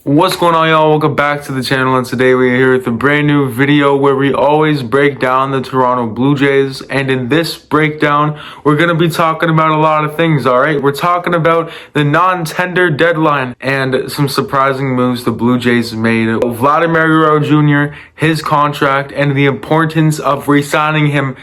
What's going on, y'all? Welcome back to the channel, and today we're here with a brand new video where we always break down the Toronto Blue Jays. And in this breakdown, we're going to be talking about a lot of things, all right? We're talking about the non-tender deadline and some surprising moves the Blue Jays made. Vladimir Guerrero Jr., his contract, and the importance of re-signing him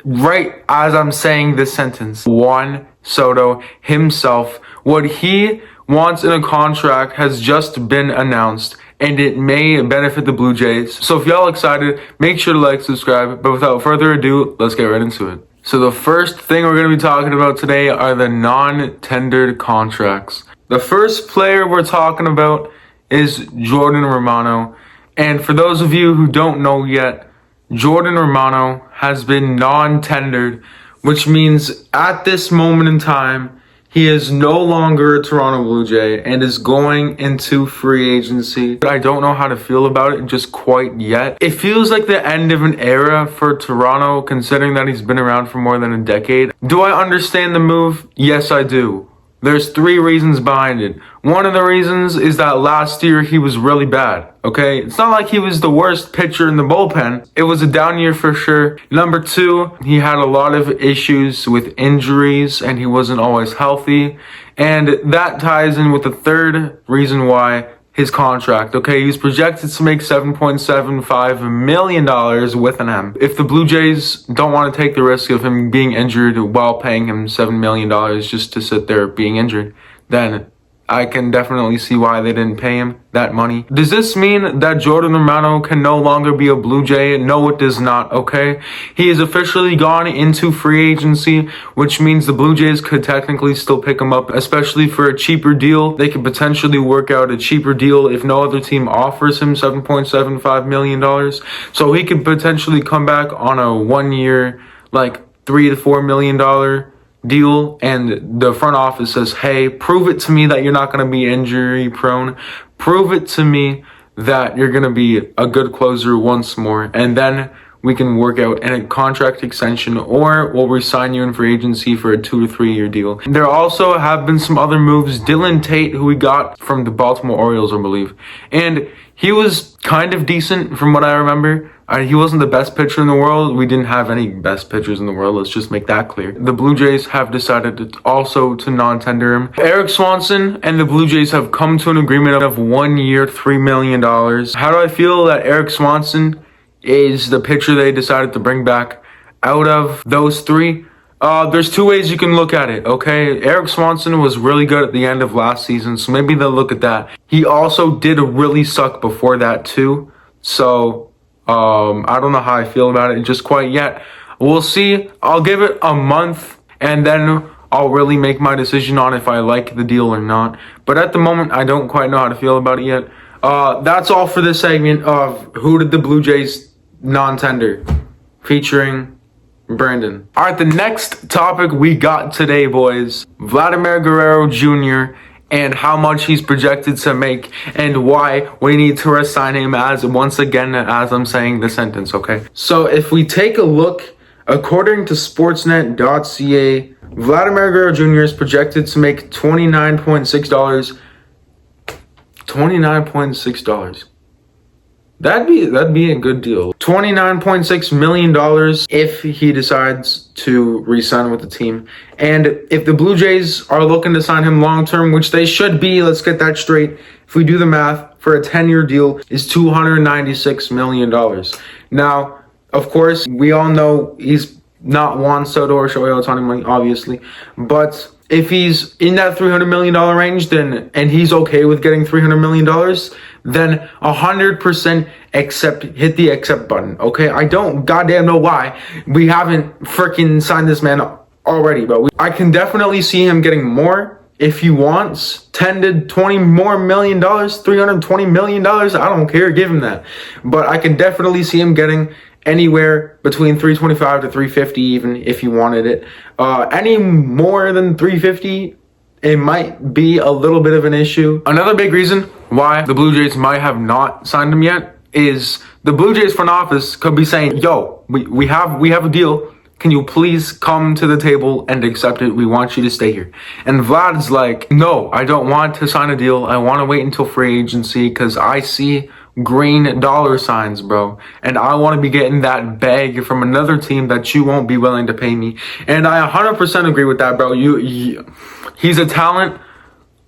right as I'm saying this sentence. Juan Soto himself, what he wants in a contract has just been announced, and it may benefit the Blue Jays. So if y'all excited, make sure to like, subscribe. But without further ado, let's get right into it. So the first thing we're going to be talking about today are the non-tendered contracts. The first player we're talking about is Jordan Romano. And for those of you who don't know yet, Jordan Romano has been non-tendered, which means at this moment in time, he is no longer a Toronto Blue Jay and is going into free agency. But I don't know how to feel about it just quite yet. It feels like the end of an era for Toronto, considering that he's been around for more than a decade. Do I understand the move? Yes, I do. There's three reasons behind it. One of the reasons is that last year he was really bad, okay? It's not like he was the worst pitcher in the bullpen. It was a down year for sure. Number two, he had a lot of issues with injuries and he wasn't always healthy. And that ties in with the third reason why his contract, okay? He's projected to make $7.75 million with an M. If the Blue Jays don't want to take the risk of him being injured while paying him $7 million just to sit there being injured, then I can definitely see why they didn't pay him that money. Does this mean that Jordan Romano can no longer be a Blue Jay? No, it does not, okay? He has officially gone into free agency, which means the Blue Jays could technically still pick him up, especially for a cheaper deal. They could potentially work out a cheaper deal if no other team offers him $7.75 million. So he could potentially come back on a 1 year, like $3 to $4 million deal, and the front office says, hey, prove it to me that you're not going to be injury prone. Prove it to me that you're going to be a good closer once more, and then we can work out a contract extension, or we'll re-sign you in free agency for a 2 to 3 year deal. There also have been some other moves. Dylan Tate, who we got from the Baltimore Orioles, I believe, and he was kind of decent from what I remember. He wasn't the best pitcher in the world. We didn't have any best pitchers in the world. Let's just make that clear. The Blue Jays have decided to non-tender him. Eric Swanson and the Blue Jays have come to an agreement of 1 year, $3 million. How do I feel that Eric Swanson is the pitcher they decided to bring back out of those three? There's two ways you can look at it, okay? Eric Swanson was really good at the end of last season, so maybe they'll look at that. He also did really suck before that too, so I don't know how I feel about it just quite yet. We'll see. I'll give it a month, and then I'll really make my decision on if I like the deal or not. But at the moment, I don't quite know how to feel about it yet. That's all for this segment of Who Did the Blue Jays Non-Tender, featuring Brandon. All right, the next topic we got today, boys, Vladimir Guerrero Jr., and how much he's projected to make, and why we need to resign him as I'm saying the sentence, okay? So if we take a look, according to Sportsnet.ca, Vladimir Guerrero Jr. is projected to make $29.6. $29.6. That'd be a good deal. $29.6 million if he decides to re-sign with the team. And if the Blue Jays are looking to sign him long-term, which they should be, let's get that straight. If we do the math, for a 10-year deal is $296 million. Now, of course, we all know he's not Juan Soto or Shohei Ohtani, obviously. But if he's in that $300 million range, then, and he's okay with getting $300 million, then 100% hit the accept button, okay? I don't goddamn know why we haven't freaking signed this man already, but I can definitely see him getting more if he wants. 10 to 20 more million dollars, $320 million, I don't care, give him that. But I can definitely see him getting anywhere between 325 to 350 even if he wanted it. Any more than 350, it might be a little bit of an issue. Another big reason why the Blue Jays might have not signed him yet is the Blue Jays front office could be saying, yo, we have a deal. can you please come to the table and accept it? We want you to stay here. And Vlad's like, no, I don't want to sign a deal. I want to wait until free agency because I see green dollar signs, bro. And I want to be getting that bag from another team that you won't be willing to pay me. And I 100% agree with that, bro. He's a talent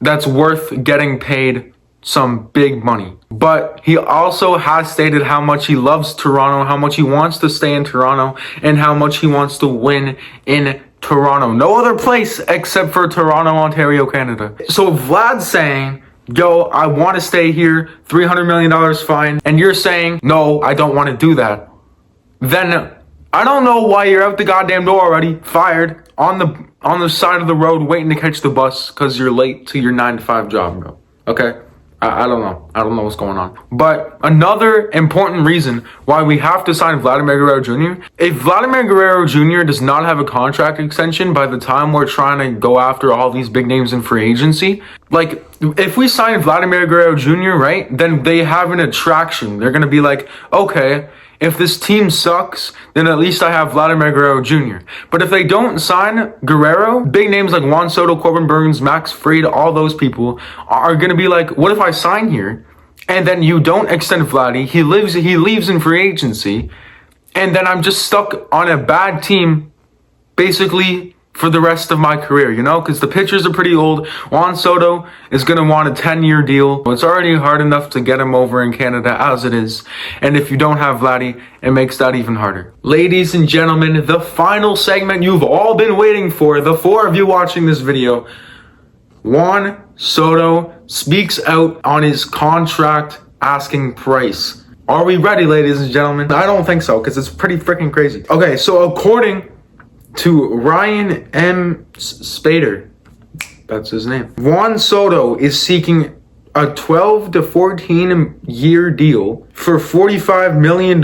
that's worth getting paid some big money. But he also has stated how much he loves Toronto, how much he wants to stay in Toronto, and how much he wants to win in Toronto. No other place except for Toronto, Ontario, Canada. So Vlad's saying, yo, I want to stay here, $300 million fine. And you're saying, no, I don't want to do that. Then I don't know why you're out the goddamn door already, fired, on the side of the road waiting to catch the bus because you're late to your 9-to-5 job, bro. Okay? I don't know. I don't know what's going on. But another important reason why we have to sign Vladimir Guerrero Jr. If Vladimir Guerrero Jr. does not have a contract extension by the time we're trying to go after all these big names in free agency, like if we sign Vladimir Guerrero Jr., right, then they have an attraction. They're going to be like, okay, if this team sucks, then at least I have Vladimir Guerrero Jr. But if they don't sign Guerrero, big names like Juan Soto, Corbin Burns, Max Fried, all those people are going to be like, what if I sign here and then you don't extend Vladdy? He leaves in free agency, and then I'm just stuck on a bad team basically for the rest of my career, you know, because the pitchers are pretty old. Juan Soto is going to want a 10-year deal. It's already hard enough to get him over in Canada as it is. And if you don't have Vladdy, it makes that even harder. Ladies and gentlemen, the final segment you've all been waiting for, the four of you watching this video, Juan Soto speaks out on his contract asking price. Are we ready, ladies and gentlemen? I don't think so, because it's pretty freaking crazy. Okay, so according to Ryan M. Spader, that's his name, Juan Soto is seeking a 12 to 14 year deal for $45 million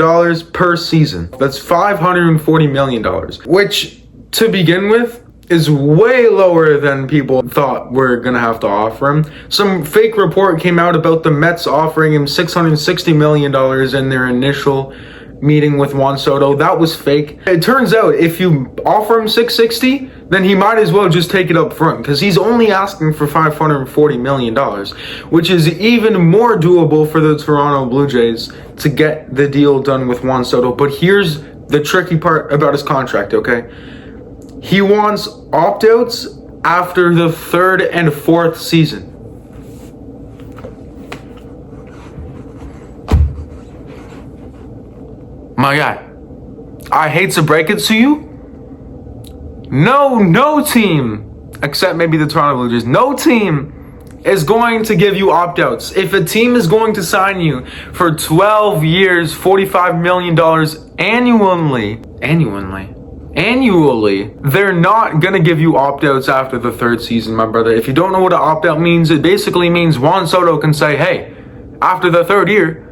per season. That's $540 million, which to begin with is way lower than people thought were gonna have to offer him. Some fake report came out about the Mets offering him $660 million in their initial meeting with Juan Soto. That was fake. It turns out if you offer him $660, then he might as well just take it up front, because he's only asking for $540 million, which is even more doable for the Toronto Blue Jays to get the deal done with Juan Soto. But here's the tricky part about his contract, okay? He wants opt-outs after the 3rd and 4th season. My guy, I hate to break it to you. No team, except maybe the Toronto Blue Jays, no team is going to give you opt-outs. If a team is going to sign you for 12 years, $45 million annually, they're not going to give you opt-outs after the 3rd season, my brother. If you don't know what an opt-out means, it basically means Juan Soto can say, hey, after the 3rd year,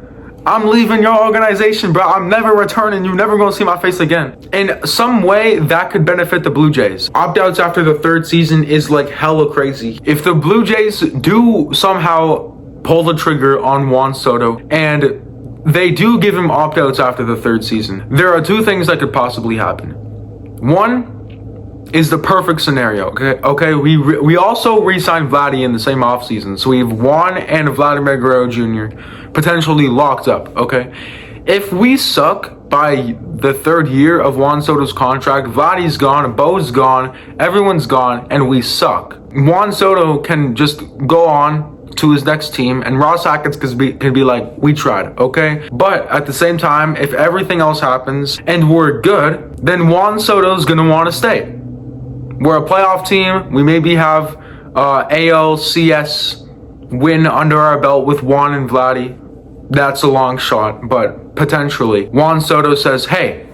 I'm leaving your organization, bro. I'm never returning. You're never going to see my face again. In some way, that could benefit the Blue Jays. Opt-outs after the 3rd season is like hella crazy. If the Blue Jays do somehow pull the trigger on Juan Soto and they do give him opt-outs after the 3rd season, there are 2 things that could possibly happen. One is the perfect scenario, okay? We also re-signed Vladdy in the same offseason, so we have Juan and Vladimir Guerrero Jr. potentially locked up, okay? If we suck by the 3rd year of Juan Soto's contract, Vladdy's gone, Bo's gone, everyone's gone, and we suck, Juan Soto can just go on to his next team, and Ross Hackett can be like, we tried, okay? But at the same time, if everything else happens and we're good, then Juan Soto's gonna want to stay. We're a playoff team. We maybe have ALCS win under our belt with Juan and Vladdy. That's a long shot, but potentially. Juan Soto says, hey,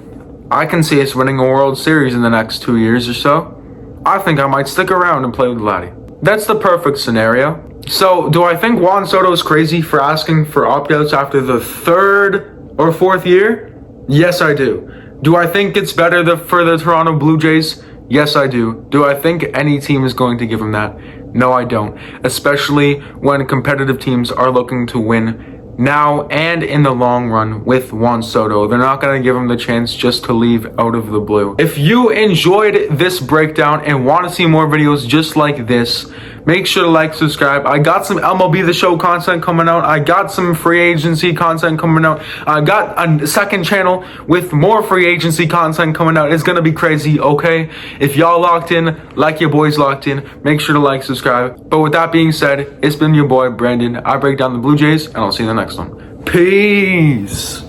I can see us winning a World Series in the next 2 years or so. I think I might stick around and play with Vladdy. That's the perfect scenario. So, do I think Juan Soto is crazy for asking for opt-outs after the 3rd or 4th year? Yes, I do. Do I think it's better for the Toronto Blue Jays? Yes, I do. Do I think any team is going to give him that? No, I don't. Especially when competitive teams are looking to win now and in the long run with Juan Soto. They're not going to give him the chance just to leave out of the blue. If you enjoyed this breakdown and want to see more videos just like this, make sure to like, subscribe. I got some MLB The Show content coming out. I got some free agency content coming out. I got a second channel with more free agency content coming out. It's going to be crazy, okay? If y'all locked in, like your boys locked in, make sure to like, subscribe. But with that being said, it's been your boy, Brandon. I break down the Blue Jays, and I'll see you in the next one. Peace.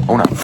Oh no.